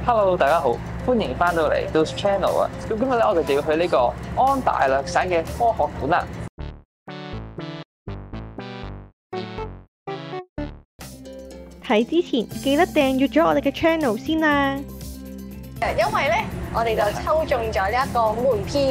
Hello，大家好，歡迎翻到嚟 Do's Channel 啊！咁今日咧，我哋就要去呢個安大略省嘅科學館啦。睇之前記得訂閱咗我哋嘅 channel 先啦。因為咧，我哋就抽中咗呢一個門票，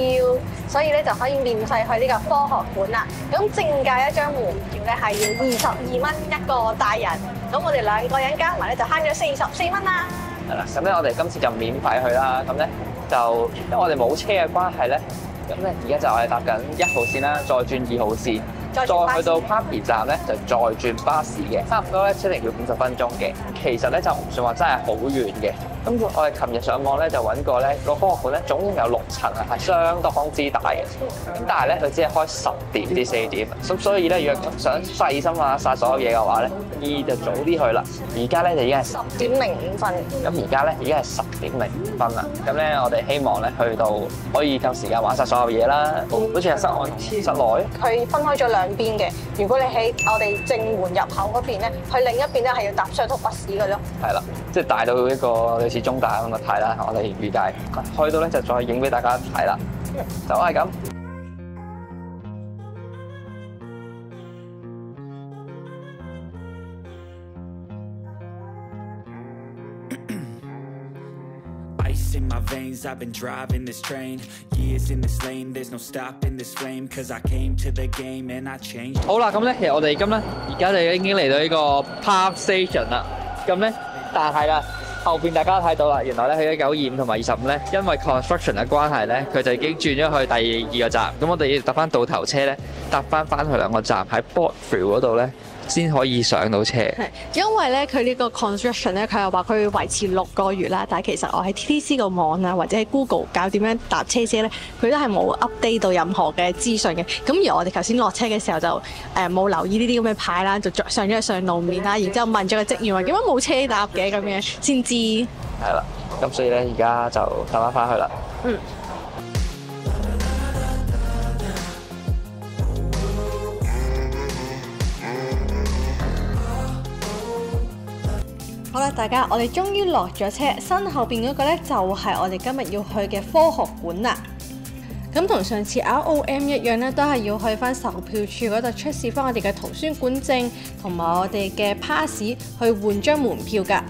所以咧就可以免費去呢個科學館啦。咁正價一張門票咧係要22蚊一個大人，咁我哋2個人加埋咧就慳咗44蚊啦。係啦，咁咧我哋今次就免費去啦。咁咧就因為我哋冇車嘅關係咧，咁咧而家就我哋搭緊1號線啦，再轉2號線。再去到 Papi 站咧，就再轉巴士嘅，差唔多咧，車程要50分鐘嘅。其實咧就唔算話真係好遠嘅。咁我哋琴日上網咧就揾過咧個科學館咧總共有6層啊，係相當之大嘅。咁但係咧佢只係開10點至4點，咁所以咧如果想細心下晒所有嘢嘅話咧，就早啲去啦。而家咧就已經係10點05分。咁而家咧已經係10點05分啦。咁咧我哋希望咧去到可以夠時間玩晒所有嘢啦。好似係室外、室內。佢分開咗兩邊嘅。如果你喺我哋正門入口嗰邊咧，去另一邊咧係要搭 shuttle bus 嘅咯。係啦，即係大到一個類似中大咁嘅睇啦。我哋預計去到咧就再影俾大家睇啦。就係咁。In my veins, I've been driving this train. Years in this lane, there's no stopping this flame. Cause I came to the game and I changed. 好啦，咁咧其實我哋而家就已經嚟到呢個 Park Station 啦。咁咧，但係啦，後邊大家都睇到啦，原來咧喺1925同埋25咧，因為 construction 嘅關係咧，佢就已經轉咗去第2個站。咁我哋要搭翻倒頭車咧，搭翻去2個站喺 Broadfield 嗰度咧，先可以上到車。係，因為咧佢呢個 construction 咧，佢又話佢會維持6個月啦。但係其實我喺 TTC 個網啊，或者喺 Google 教點樣搭車咧，佢都係冇 update 到任何嘅資訊嘅。咁而我哋頭先落車嘅時候就冇留意呢啲咁嘅牌啦，就上咗去上路面啦，然之後問咗個職員話點解冇車搭嘅咁樣，先知。係啦，咁所以咧而家就搭翻去啦。嗯。好啦，大家，我哋終於落咗車，身後邊嗰個呢，就係我哋今日要去嘅科學館啦。咁同上次 ROM 一樣呢，都係要去翻售票處嗰度出示翻我哋嘅圖書館證同埋我哋嘅 pass 去換張門票㗎。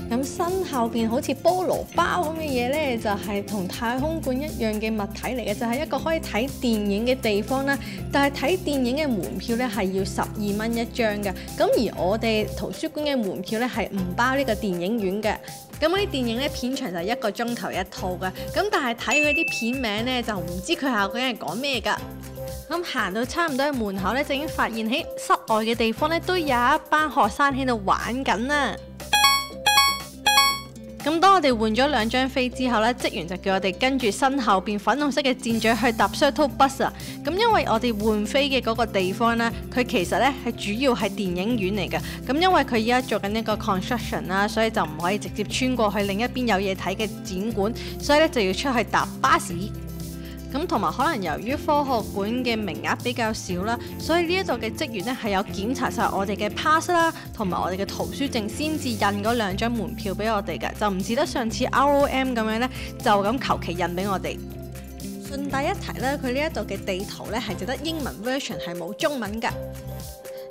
咁身後邊好似菠蘿包咁嘅嘢呢，就係同太空館一樣嘅物體嚟嘅，就係一個可以睇電影嘅地方啦。但係睇電影嘅門票呢，係要12蚊一張嘅。咁而我哋圖書館嘅門票呢，係唔包呢個電影院嘅。咁嗰啲電影呢，片長就1個鐘頭一套嘅。咁但係睇佢啲片名呢，就唔知佢究竟係講咩㗎。咁行到差唔多喺門口呢，就已經發現喺室外嘅地方呢，都有一班學生喺度玩緊啦。咁當我哋換咗2張飛之後呢，職員就叫我哋跟住身後邊粉紅色嘅箭嘴去搭 shuttle bus 啊。咁因為我哋換飛嘅嗰個地方呢，佢其實呢係主要係電影院嚟嘅。咁因為佢而家做緊一個 construction 啦，所以就唔可以直接穿過去另一邊有嘢睇嘅展館，所以呢就要出去搭巴士。咁同埋可能由於科學館嘅名額比較少啦，所以呢一度嘅職員呢係有檢查晒我哋嘅 pass 啦，同埋我哋嘅圖書證先至印嗰2張門票俾我哋嘅，就唔似得上次 ROM 咁樣呢，就咁求其印俾我哋。順帶一提咧，佢呢一度嘅地圖呢係只得英文 version 係冇中文㗎。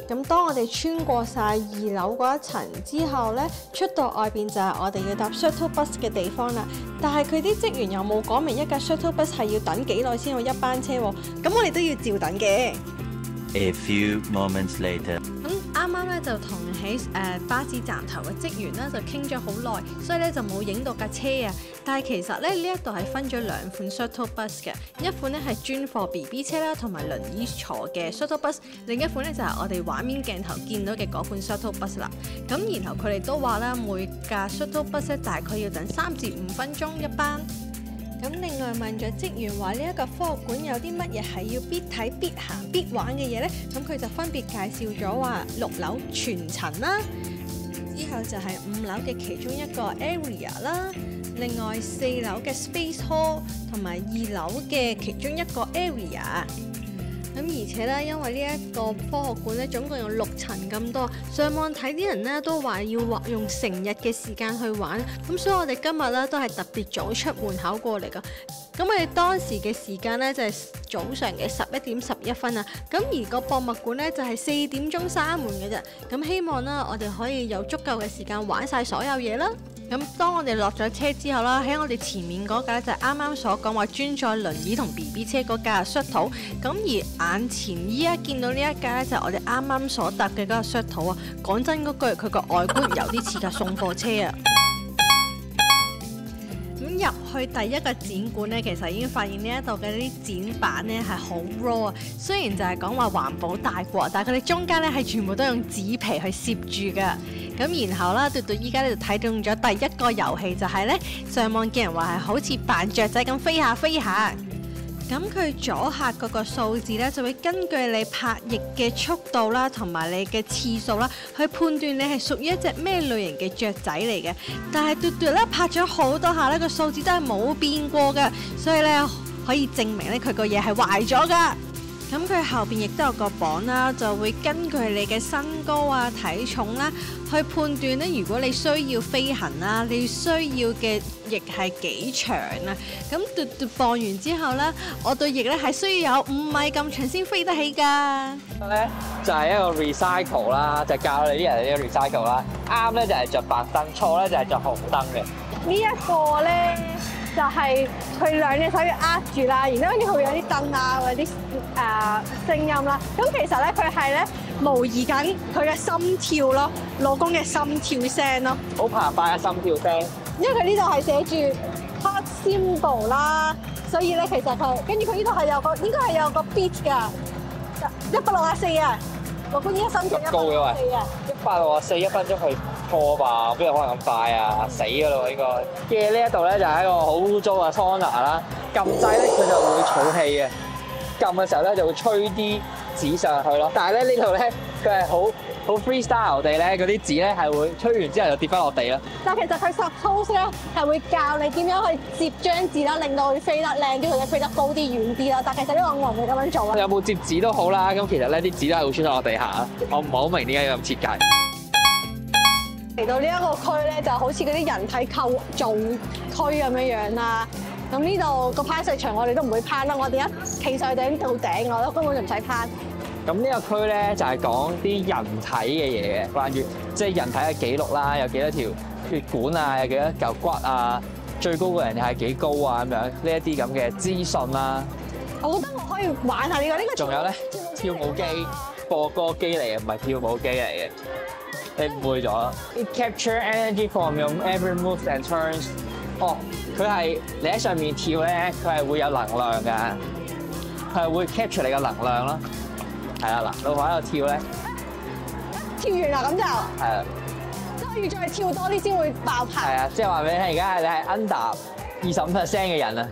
咁當我哋穿過晒2樓嗰一層之後呢，出到外邊就係我哋要搭 shuttle bus 嘅地方啦。但係佢啲職員又冇講明一架 shuttle bus 係要等幾耐先有一班車喎。咁我哋都要照等嘅。A few moments later。咁啱啱咧就同喺巴士站頭嘅職員咧就傾咗好耐，所以咧就冇影到架車啊。但係其實咧呢一度係分咗2款 shuttle bus 嘅，一款咧係專貨 BB 車啦，同埋輪椅坐嘅 shuttle bus， 另一款咧就係我哋畫面鏡頭見到嘅嗰款 shuttle bus 啦。咁然後佢哋都話啦，每架 shuttle bus 咧大概要等3至5分鐘一班。咁另外問咗職員話呢一個科學館有啲乜嘢係要必睇、必行、必玩嘅嘢呢？咁佢就分別介紹咗話6樓全層啦，之後就係5樓嘅其中一個 area 啦，另外4樓嘅 space hall 同埋2樓嘅其中一個 area。咁咁而且咧，因為呢一個科學館咧總共有6層咁多，上網睇啲人咧都話要用成日嘅時間去玩，咁所以我哋今日咧都係特別早出門口過嚟噶。咁我哋當時嘅時間咧就係早上嘅11:11啊，咁而個博物館咧就係4點鐘閂門嘅啫。咁希望啦，我哋可以有足夠嘅時間玩晒所有嘢啦。咁當我哋落咗車之後啦，喺我哋前面嗰架就係啱啱所講話專載輪椅同 BB 車嗰架 shuttle， 咁而眼前依家見到呢一架咧就係我哋啱啱所搭嘅嗰個 shuttle啊。講真嗰句，佢個外觀有啲似架送貨車啊！入去第一個展館咧，其實已經發現呢一度嘅啲展板咧係好 raw 啊。雖然就係講話環保大國，但係佢哋中間咧係全部都用紙皮去攝住㗎。咁然後啦，到依家咧就睇中咗第一個遊戲，就係咧上網見人話係好似扮雀仔咁飛下飛下。咁佢左下嗰個數字咧，就會根據你拍翼嘅速度啦，同埋你嘅次數啦，去判斷你係屬於一隻咩類型嘅雀仔嚟嘅。但係嘟嘟咧拍咗好多下咧，個數字都係冇變過嘅，所以咧可以證明咧佢個嘢係壞咗㗎。咁佢後邊亦都有個磅啦，就會根據你嘅身高啊、體重啦，去判斷咧，如果你需要飛行啦，你需要嘅翼係幾長啊？咁嘟磅完之後咧，我對翼咧係需要有5米咁長先飛得起㗎。咧就係一個 recycle 啦，就教你啲人呢個 recycle 啦。啱咧就係着白燈，錯咧就係着紅燈嘅。呢一個咧就係佢兩隻手要握住啦，然之後跟住佢會有啲燈啊，或者啲聲音啦。咁其實咧佢係咧模擬緊佢嘅心跳咯，老公嘅心跳聲咯。好澎湃嘅心跳聲。因為佢呢度係寫住 heart symbol 啦，所以咧其實佢跟住佢呢度係有個應該係有個 beat 㗎，164啊，老公依家心跳164啊，164 1分鐘去破吧，邊有可能咁快啊？死㗎啦應該。嘅呢一度咧就係一個好污糟嘅 sauna 啦，撳掣咧佢就會儲氣嘅，撳嘅時候咧就會吹啲紙上去咯。但係咧呢度咧佢係好 freestyle 地咧，嗰啲紙咧係會吹完之後就跌翻落地啦。但其實佢 suppose 咧係會教你點樣去接張紙啦，令到佢飛得靚啲，或者飛得高啲、遠啲啦。但其實呢個我唔會咁樣做啊。有冇接紙都好啦，咁其實咧啲紙都係會穿落地下。我唔係好明點解要咁設計。嚟到呢一個區咧，就好似嗰啲人體構造區咁樣樣啦。咁呢度個攀石場我哋都唔會攀啦，我哋一企上去頂到頂，我覺得根本就唔使攀。咁呢個區咧就係講啲人體嘅嘢嘅，關於即係人體嘅記錄啦，有幾多條血管啊，有幾多嚿骨啊，最高嘅人又係幾高啊咁樣，呢一啲咁嘅資訊啦。我覺得我可以玩下呢個仲有咧跳舞機、播歌機嚟嘅，唔係跳舞機嚟嘅。你誤會咗。It capture energy from your every moves and turns。哦，佢係你喺上面跳咧，佢係會有能量㗎，佢係會 capture 你嘅能量咯。係啦，嗱，老婆喺度跳咧，跳完啦咁就係啊，即係要再跳多啲先會爆棚。係啊，即係話俾你聽，而家你係 under 25% 嘅人啊。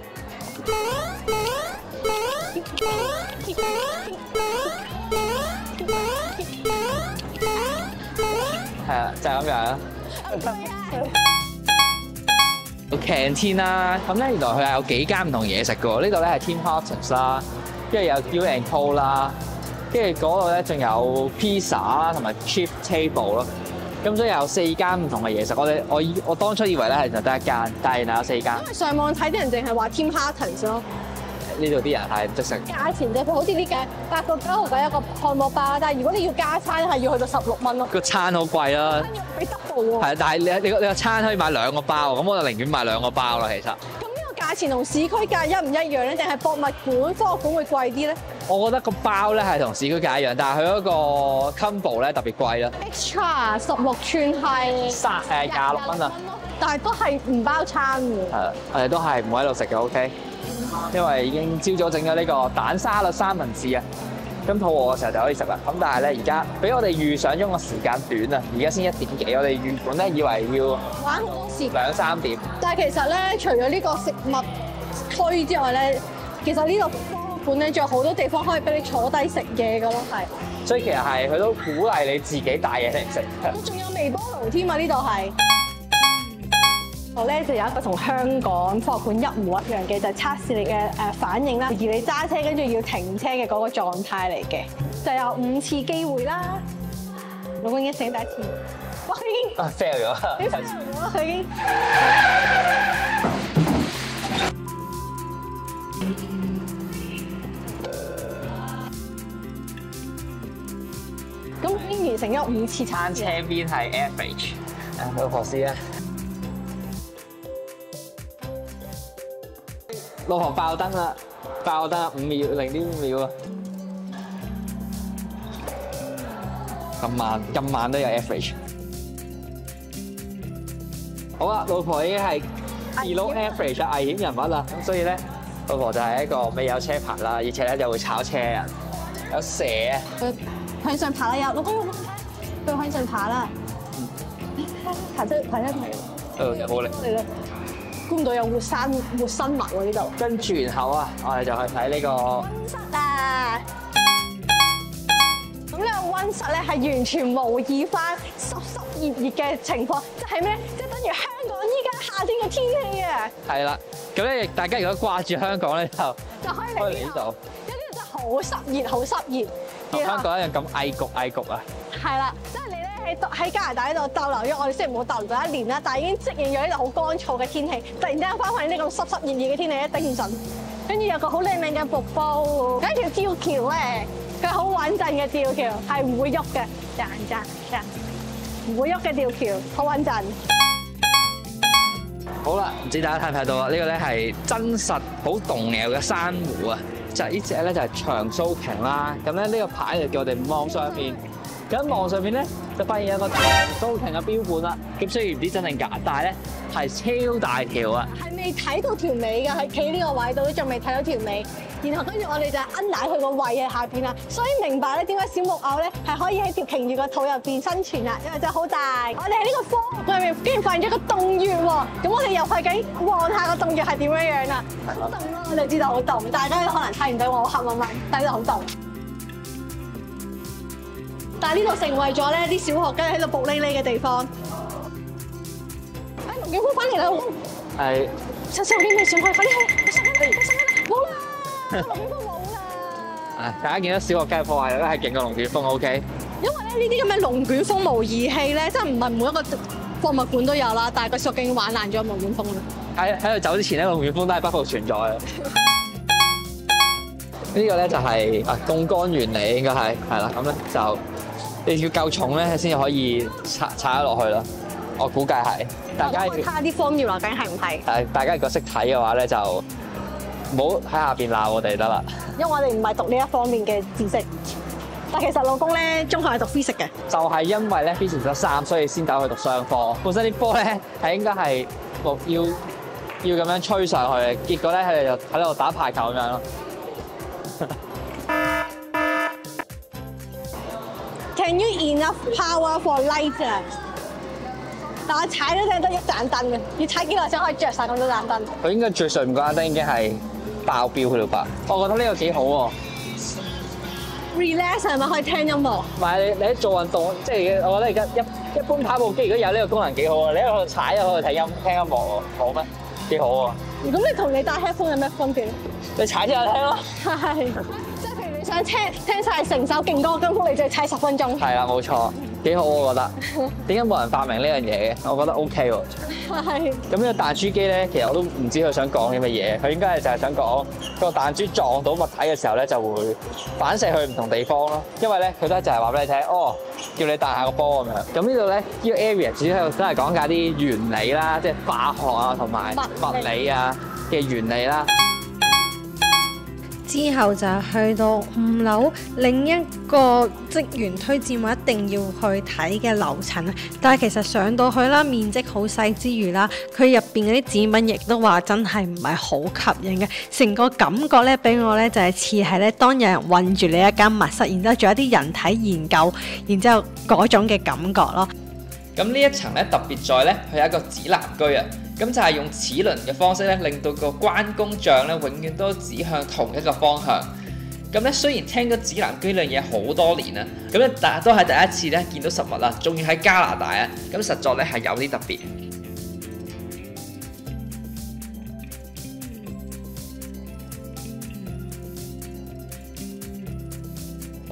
係啊，就係咁樣。canteen 啦，咁咧原來佢係有幾間唔同嘢食嘅喎。呢度咧係 Tim Hortons 啦，跟住有 Gill and Co 啦，跟住嗰度咧仲有 pizza 啦，同埋 cheap table 咯。咁所以有4間唔同嘅嘢食。我當初以為咧係就得一間，但係原來有4間。因為上網睇啲人淨係話 Tim Hortons 咯。呢度啲人係唔識食。價錢啫，佢好似呢嘅8個9毫9一個漢堡包，但係如果你要加餐係要去到16蚊咯。個餐好貴啦。餐要俾 double 喎。係，但係你個餐可以買2個包，咁我就寧願買2個包啦，其實。咁呢個價錢同市區價一唔一樣咧？定係博物館、科學館會貴啲咧？我覺得個包咧係同市區價一樣，但係佢嗰個 combo 咧特別貴啦。Extra 16寸係26蚊啊！但係都係唔包餐嘅。係啊，我哋都係唔會喺度食嘅 ，OK。因為已經朝早整咗呢個蛋沙律三文治啊，咁肚餓嘅時候就可以食啦。咁但係咧，而家比我哋預想中嘅時間短啊，而家先1點幾，我哋原本咧以為要玩好多時2、3點。但係其實咧，除咗呢個食物區之外咧，其實呢個科學館咧仲有好多地方可以俾你坐低食嘢㗎咯，係。所以其實係佢都鼓勵你自己帶嘢嚟食。仲有微波爐添啊！呢度係。我咧就有一個同香港科學館一模一樣嘅，就係測試你嘅反應啦，而你揸車跟住要停車嘅嗰個狀態嚟嘅，就有5次機會啦。老公已經醒第一次，哇！佢已經fail 咗，你 fail 咗啦，佢已經。咁已經完成咗5次測試。單車邊係 average， 老婆試啊！老婆爆燈啦！爆燈啦！5秒0.5秒啊！咁慢都有 average。好啦，老婆已經係 below average 嘅危險人物啦，咁所以咧，老婆就係一個未有車牌啦，而且咧就會炒車人，有蛇啊！向上爬啦，有老公，佢向上爬啦，爬出嚟。有冇力？嚟啦！估唔到有活生物喎呢度。跟住然後啊，我哋就去睇呢個溫室啊！咁呢個溫室咧係完全模擬翻濕熱嘅情況，即係咩？即係等於香港依家夏天嘅天氣啊！係啦，咁咧大家如果掛住香港咧，就可以嚟呢度，因為呢度真係好濕熱，好濕熱。同香港一樣咁翳焗啊！係啦，即係你咧喺加拿大呢度逗留咗，我哋雖然冇逗留咗1年啦，但係已經適應咗呢度好乾燥嘅天氣。突然之間翻返呢個濕熱嘅天氣咧，頂唔順。跟住有個好靚嘅瀑布，跟住條橋咧，佢好穩陣嘅吊橋，係唔會喐嘅，唔會喐嘅吊橋，好穩陣。好啦，唔知大家睇唔睇到啊？呢個咧係真實好動搖嘅珊瑚啊！就係呢隻咧就係長鬚鯨啦。咁咧呢個牌就叫我哋望上面，咁望上面咧就發現有個長鬚鯨嘅標本啦。咁雖然唔知真定假，但係咧係超大條啊！係未睇到條尾㗎，係企呢個位度都仲未睇到條尾。然後跟住我哋就摁奶佢個胃嘅下邊啦，所以明白咧點解小木偶咧係可以喺條鯨魚個肚入邊生存啦，因為真係好大。我哋喺呢個科學入面竟然發現咗個洞穴喎，咁我哋又係緊望下個洞穴係點樣樣啦。好凍咯，我哋知道好凍，大家可能睇唔到我黑掹掹，但係呢度好凍。但係呢度成為咗咧啲小學雞喺度卜哩哩嘅地方。龍捲風翻嚟啦，老公。係。趁我見你上去，快啲去！上去，冇啦！龍捲風冇啦！大家見到小學雞嘅破壞力係勁過龍捲風 ，OK？ 因為咧呢啲咁嘅龍捲風模擬器咧，真係唔係每一個博物館都有啦，但係個小學已經玩爛咗龍捲風啦。喺度走之前咧，龍捲風都係不復存在嘅。呢個咧就係槓桿原理，應該係啦。咁咧就你要夠重咧，先至可以踩得落去啦。我估計係。大家睇下啲 formula 究竟係唔係？大家如果識睇嘅話咧，就唔好喺下邊鬧我哋得啦。因為我哋唔係讀呢一方面嘅知識。但其實老公咧，中學係讀 physics 嘅。就係因為咧 physics 得3，所以先走去讀商科。本身啲波咧係應該係要咁樣吹上去嘅，結果咧佢哋就喺度打排球咁樣咯。Can you enough power for light？但我踩咗得一盞燈嘅，要踩幾耐先可以着晒咁多盞燈？佢應該最上面嗰盞燈已經係爆標佢條白。我覺得呢個幾好喎。Relax 係咪可以聽音樂？唔係你做運動，即係我覺得而家一般跑步機如果有呢個功能幾好啊！你喺度踩，喺度聽音樂喎，好咩？幾好喎！咁你同你戴 headphone 有咩分別？你踩先有聽咯。係。即係譬如你想聽晒成首勁歌金曲，你就要踩10分鐘。係啦，冇錯。幾好我覺得，點解冇人發明呢樣嘢嘅？我覺得 OK 喎。係。咁呢個彈珠機咧，其實我都唔知佢想講啲乜嘢。佢應該係就係想講個彈珠撞到物體嘅時候咧，就會反射去唔同地方咯。因為咧，佢都就係話俾你聽，叫你彈下個波咁樣。咁呢度咧，呢個 area 主要都係講緊啲原理啦，即係化學啊同埋物理啊嘅原理啦。之後就去到5樓，另一個職員推薦我一定要去睇嘅樓層啊！但係其實上到去啦，面積好細之餘啦，佢入邊嗰啲展品亦都話真係唔係好吸引嘅，成個感覺咧俾我咧就係似係咧當有人困住你一間密室，然之後做一啲人體研究，然之後嗰種嘅感覺咯。咁呢一層咧特別在咧，佢有一個指南居啊！咁就係用齒輪嘅方式咧，令到個關公像咧永遠都指向同一個方向。咁咧雖然聽咗指南居呢樣嘢好多年啦，咁咧但係都係第一次咧見到實物啦，仲要喺加拿大啊！咁實在咧係有啲特別。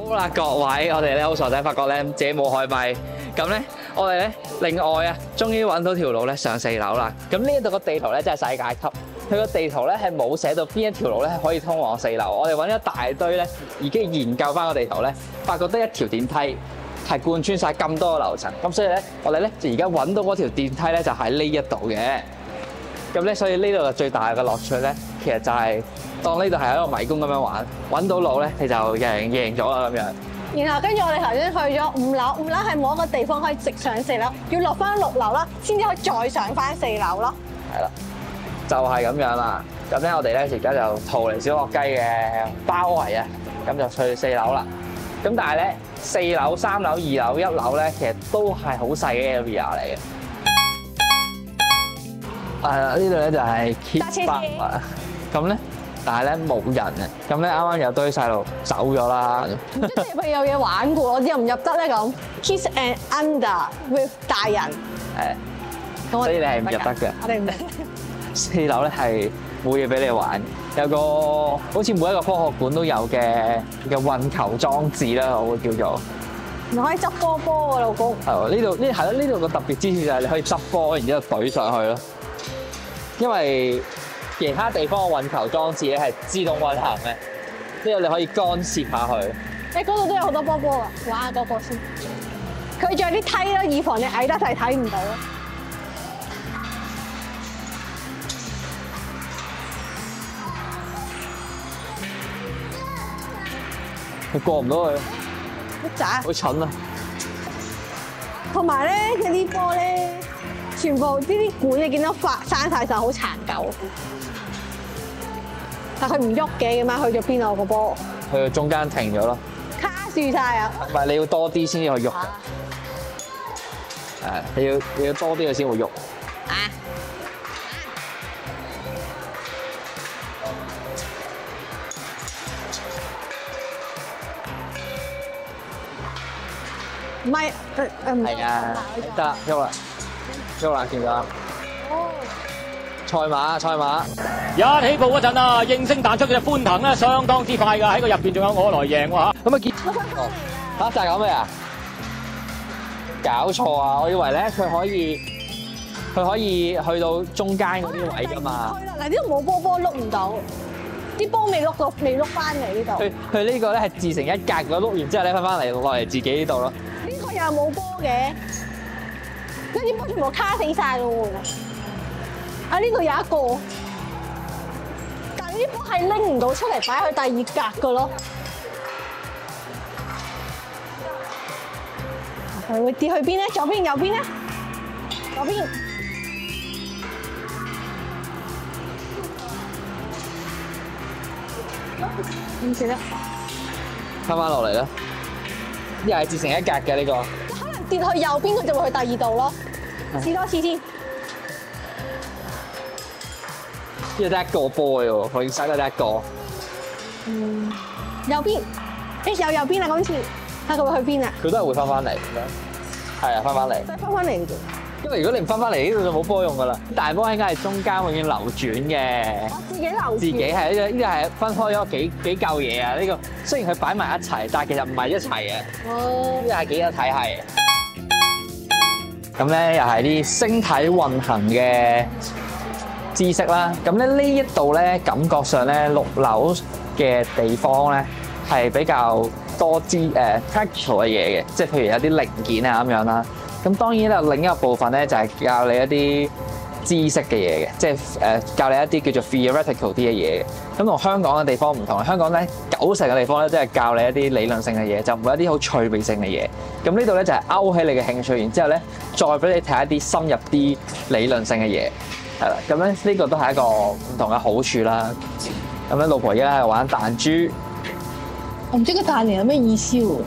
好啦，各位，我哋咧好傻仔，發覺咧自己冇開咪，咁咧我哋咧另外啊，終於揾到條路咧上4樓啦。咁呢一度個地圖咧真係世界級，佢個地圖咧係冇寫到邊一條路咧可以通往4樓。我哋揾一大堆咧，已經研究翻個地圖咧，發覺得一條電梯係貫穿晒咁多個樓層。咁所以咧，我哋咧就而家揾到嗰條電梯咧就喺呢一度嘅。咁咧，所以呢度最大嘅樂趣咧，其實就係當呢度係一個迷宮咁樣玩，揾到路咧你就贏咗啦咁樣。然後跟住我哋頭先去咗5樓，5樓係冇一個地方可以直上4樓，要落翻6樓啦，先至可以再上翻4樓咯。係啦，就係咁樣啦。咁咧，我哋咧而家就逃離小學雞嘅包圍啊，咁就去4樓啦。咁但係咧，4樓、3樓、2樓、1樓咧，其實都係好細嘅 area 嚟嘅。係啦，呢度咧就係 Kids Park 啊。咁咧，但係咧冇人啊。咁咧啱啱有堆細路走咗啦。唔知你係有嘢玩嘅喎，我入唔入得咧咁 ？Kids and Under with 大人。所以你係唔入得嘅。我哋唔得。 4樓咧係冇嘢俾你玩，有個好似每一個科學館都有嘅運球裝置啦，我會叫做。你可以執波波喎，老公。係喎，呢度個特別之處就係你可以執波，然之後懟上去咯。因為其他地方嘅運球裝置咧係自動運行嘅，呢度你可以干涉下去。你嗰度都有好多波波啊！玩下嗰個先。佢仲有啲梯啦，以防你矮得滯睇唔到。佢過唔到去，好渣，好蠢啊！同埋咧，佢啲波咧，全部呢啲管你見到生晒就好殘舊。但佢唔喐嘅，咁樣去咗邊啊？我個波去到中間停咗咯，卡住晒啊！唔係你要多啲先至去喐嘅，係你要多啲佢先會喐。啊！唔係，係啊，得啦，喐啦，喐啦，見咗啦。哦，賽馬，一起步嗰陣啊，應聲彈出嘅歡騰咧，相當之快㗎，喺個入邊仲有我來贏喎嚇。咁啊見嚇就係咁嘅啊！搞錯啊！我以為咧佢可以去到中間嗰啲位㗎嘛。去啦！嗱，呢度冇波碌唔到，啲波未碌翻嚟呢度。佢呢個咧係自成一格嘅，碌完之後咧翻嚟落嚟自己呢度咯。呢個又冇波嘅，呢啲波全部卡死晒咯喎！啊，呢度有一個，但係呢啲波係拎唔到出嚟擺去第2格嘅咯。佢會跌去邊咧？左邊、右邊咧？左邊。點算咧？翻翻落嚟啦，又係自成一格嘅呢個。可能跌去右邊，佢就會去第2度咯。試多次先。呢度得一個波嘅喎，佢使得得一個。右邊，有右邊啦，今次睇佢會去邊啊？佢都係會翻翻嚟咁樣。係啊，翻翻嚟。再翻翻嚟嘅。因為如果你唔翻翻嚟呢度就冇波用噶啦。大波應該係中間永遠流轉嘅。我自己流轉。自己係呢個係分開咗幾嚿嘢啊！呢個雖然佢擺埋一齊，但係其實唔係一齊嘅。哦。呢個係幾個體系。咁咧又係啲星體運行嘅知識啦。咁咧呢一度咧感覺上咧6樓嘅地方咧係比較多practical 嘅嘢嘅，即係譬如有啲零件啊咁樣啦。咁當然咧另一個部分咧就係教你一啲知識嘅嘢嘅，即係教你一啲叫做 theoretical 啲嘅嘢嘅。咁同香港嘅地方唔同，香港咧90%嘅地方咧都係教你一啲理論性嘅嘢，就唔會一啲好趣味性嘅嘢。咁呢度咧就係勾起你嘅興趣，然之後咧再俾你睇一啲深入啲理論性嘅嘢，係啦。咁咧呢個都係一個唔同嘅好處啦。咁咧老婆而家喺度玩彈珠，我唔知個彈嚟有咩意思喎。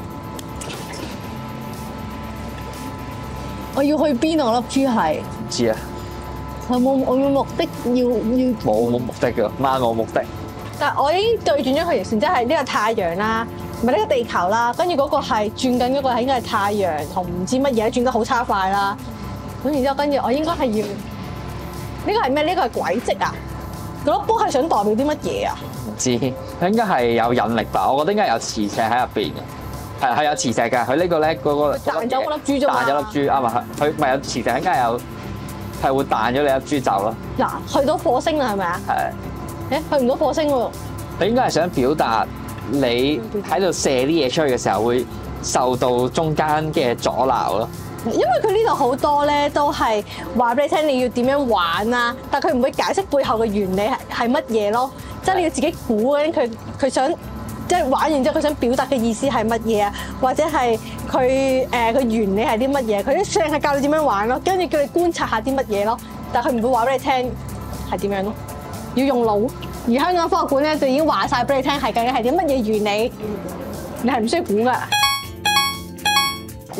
我要去邊啊？我粒珠係唔知啊，我要目的要冇目的㗎，漫無目的。但係我已經對轉咗佢條線，即係呢個太陽啦，唔係呢個地球啦，跟住嗰個係轉緊嗰個係應該係太陽同唔知乜嘢轉得好差快啦。咁然之後跟住我應該係要呢個係咩？呢個係軌跡啊！嗰粒波係想代表啲乜嘢啊？唔知，佢應該係有引力吧？我覺得應該有磁石喺入邊嘅。係有磁石㗎。佢呢個咧嗰個彈走嗰粒珠啫嘛。彈咗粒珠啱啊！佢咪有磁石，梗係有係會彈咗你粒珠走咯。嗱，去到火星啦，係咪啊？係。去唔到火星喎。你應該係想表達你喺度射啲嘢出去嘅時候，會受到中間嘅阻撓咯。因為佢呢度好多咧，都係話俾你聽你要點樣玩啊，但佢唔會解釋背後嘅原理係乜嘢咯。即係你要自己估嘅，佢想即係玩完之後佢想表達嘅意思係乜嘢啊，或者係佢原理係啲乜嘢？佢一淨係教你點樣玩咯，跟住叫你觀察下啲乜嘢咯。但係佢唔會話俾你聽係點樣咯，要用腦。而香港科學館咧就已經話晒俾你聽係究竟係啲乜嘢原理，你係唔需要估㗎。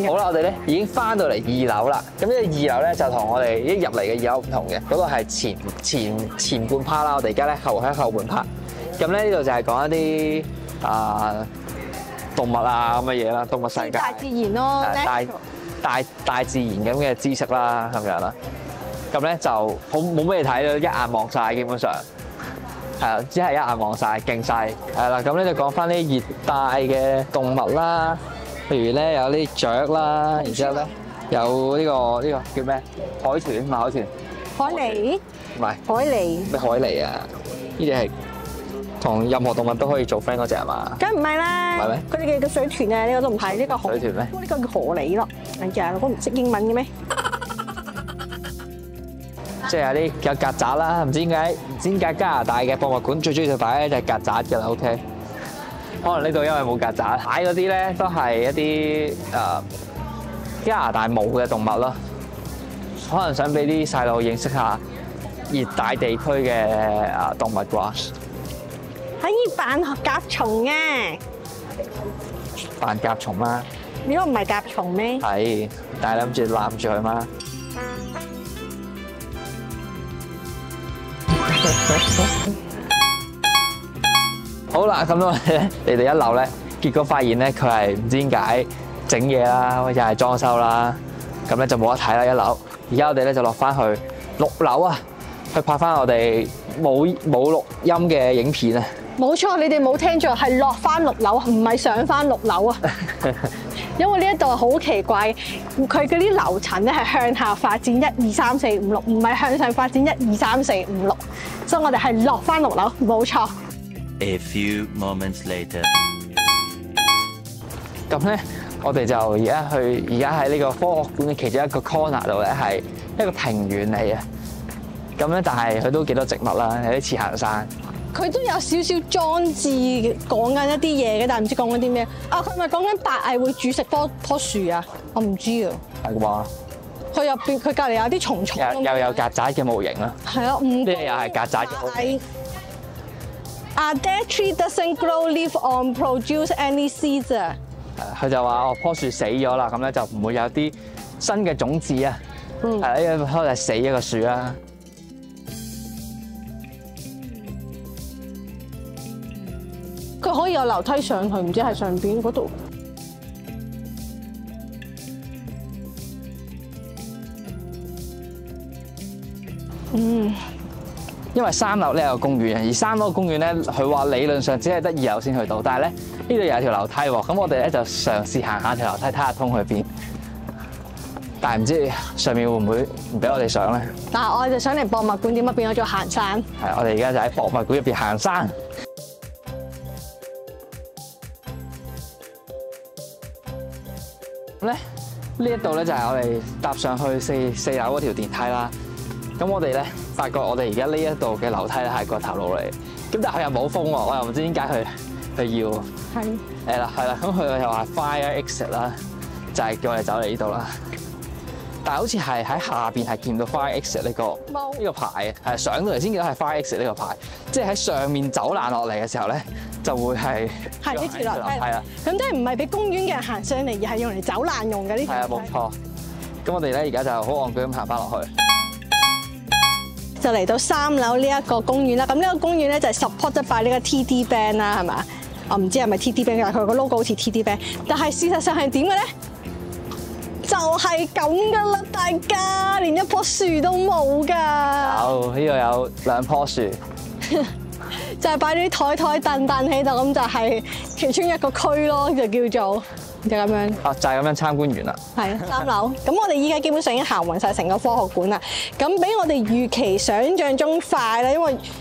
好啦，我哋咧已經翻到嚟2樓啦。咁呢個2樓咧就同我哋一入嚟嘅2樓唔同嘅，嗰個係前半 part 啦。我哋而家咧喺後半 part。咁咧呢度就係講一啲動物啊咁嘅嘢啦，動物世界。大自然咯，大自然咁嘅知識啦，咁樣啦。咁咧就好冇咩睇咯，一眼望晒基本上。係啊，只係一眼望晒，勁晒。係啦，咁咧就講翻啲熱帶嘅動物啦。譬如咧有啲雀啦，然之後咧有呢個叫咩？海豚嘛，海豚。海狸？唔係。海狸。咩海狸啊？呢啲係同任何動物都可以做 friend 嗰隻係嘛？梗唔係啦。係咩？佢哋嘅水豚啊，呢個都唔係呢個河。水豚咩？呢個叫河狸咯。係啊，我唔識英文嘅咩？即係有曱甴啦，唔知點解加拿大嘅博物館最中意就擺一隻曱甴㗎啦 ，OK？ 可能呢度因為冇曱甴，擺嗰啲咧都係一啲加拿大冇嘅動物咯。可能想俾啲細路認識下熱帶地區嘅動物啩。可以扮甲蟲嘅。扮甲蟲啦。呢個唔係甲蟲咩？係，但係諗住攬住佢嘛。好啦，咁我哋咧嚟到1樓咧，結果發現咧佢係唔知點解整嘢啦，又係裝修啦，咁咧就冇得睇啦1樓。而家我哋咧就落翻去6樓啊，去拍翻我哋冇錄音嘅影片啊。冇錯，你哋冇聽錯，係落翻6樓，唔係上翻6樓啊。因為呢一度係好奇怪，佢嗰啲樓層咧係向下發展1、2、3、4、5、6，唔係向上發展1、2、3、4、5、6，所以我哋係落翻6樓，冇錯。A few moments later。咁咧，我哋就而家喺呢個科學館嘅其中一個 corner 度咧，係一個庭園嚟嘅。咁咧，但係佢都幾多植物啦，有啲似行山。佢都有少少裝置講緊一啲嘢嘅，但係唔知講緊啲咩啊？佢咪講緊白蟻會煮食棵樹啊？我唔知啊。係啩？佢入邊佢隔離有啲蟲蟲。又有曱甴嘅模型啦。係啊，唔。呢個又係曱甴嘅模型。A dead tree doesn't grow leaf or produce any seeds 啊。佢就話：棵樹死咗啦，咁咧就唔會有啲新嘅種子啊。係啊，因為可能係死一個樹啦。佢可以有樓梯上去，唔知係上邊嗰度。因為3樓呢有個公園，而3樓公園咧，佢話理論上只係得2樓先去到，但係咧呢度有條樓梯喎，咁我哋咧就嘗試行下條樓梯睇下通去邊，但係唔知上面會唔會唔俾我哋上咧？嗱，我哋上嚟博物館，點解變咗做行山？係，我哋而家就喺博物館入邊行山。咁咧呢一度咧就係我哋搭上去四樓嗰條電梯啦。咁我哋咧發覺我哋而家呢一度嘅樓梯咧係個頭路嚟，咁但係佢又冇風喎，我又唔知點解佢要係係啦，咁佢又話 fire exit 啦，就係叫我哋走嚟呢度啦。但係好似係喺下邊係見唔到 fire exit 呢個牌嘅，係上到嚟先見到係 fire exit 呢個牌，即係喺上面走爛落嚟嘅時候咧就會係呢條樓梯係啦。咁即係唔係俾公園嘅人行上嚟，而係用嚟走爛用嘅呢條？係啊，冇錯。咁我哋咧而家就好戇居咁行翻落去。就嚟到3樓呢一個公園啦，咁呢個公園咧就係 supported by 呢個 TD Band 啦，係嘛？我唔知係咪 TD Band，但係佢個 logo 好似 TD Band，但係事實上係點嘅咧？就係咁噶啦，大家連一棵樹都冇㗎。有，呢度有2棵樹，就係擺啲台凳喺度，咁就係其中一個區咯，就叫做。就咁樣。啊，就係咁樣參觀完啦。係啊，3樓。咁我哋依家基本上已經行勻晒成個科學館啦。咁比我哋預期想像中快啦，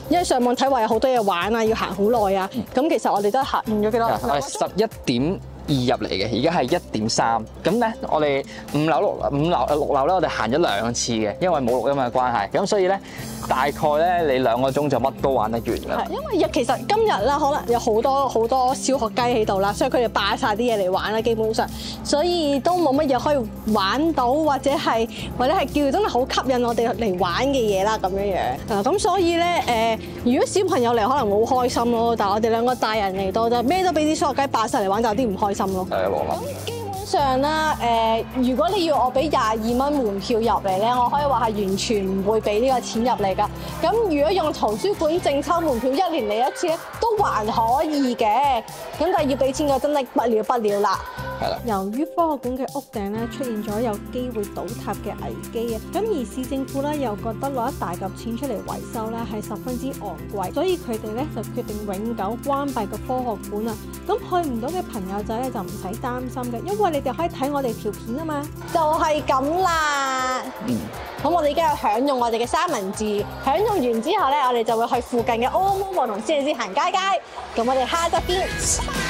因為上網睇話有好多嘢玩啊，要行好耐啊。咁其實我哋都行咗幾多？我哋11.2入嚟嘅，而家係1.3。咁咧，我哋5樓、6樓咧，我哋行咗2次嘅，因為冇錄音嘅關係。咁所以咧，大概咧你2個鐘就乜都玩得完㗎啦。因為其實今日啦，可能有好多小學雞喺度啦，所以佢哋霸晒啲嘢嚟玩啦，基本上，所以都冇乜嘢可以玩到，或者係叫真係好吸引我哋嚟玩嘅嘢啦，咁樣樣。咁所以咧如果小朋友嚟可能會好開心咯，但係我哋2個大人嚟到就咩都俾啲小學雞霸晒嚟玩，就有啲唔開心咯。係啊，基本上啦，如果你要我俾22蚊門票入嚟咧，我可以話係完全唔會俾呢個錢入嚟㗎。咁如果用圖書館正抽門票1年嚟1次咧，都還可以嘅。咁但係要俾錢嘅真係不了啦。係啦。由於科學館嘅屋頂咧出現咗有機會倒塌嘅危機啊，咁而市政府咧又覺得攞一大嚿錢出嚟維修咧係十分之昂貴，所以佢哋咧就決定永久關閉個科學館啊。咁去唔到嘅朋友仔咧就唔使擔心嘅，因為你哋可以睇我哋條片啊嘛。就係咁啦。咁我哋而家有享用我哋嘅三文治，享用完之後咧，我哋就會去附近嘅柯摩旺同先行街街。咁我哋下集見。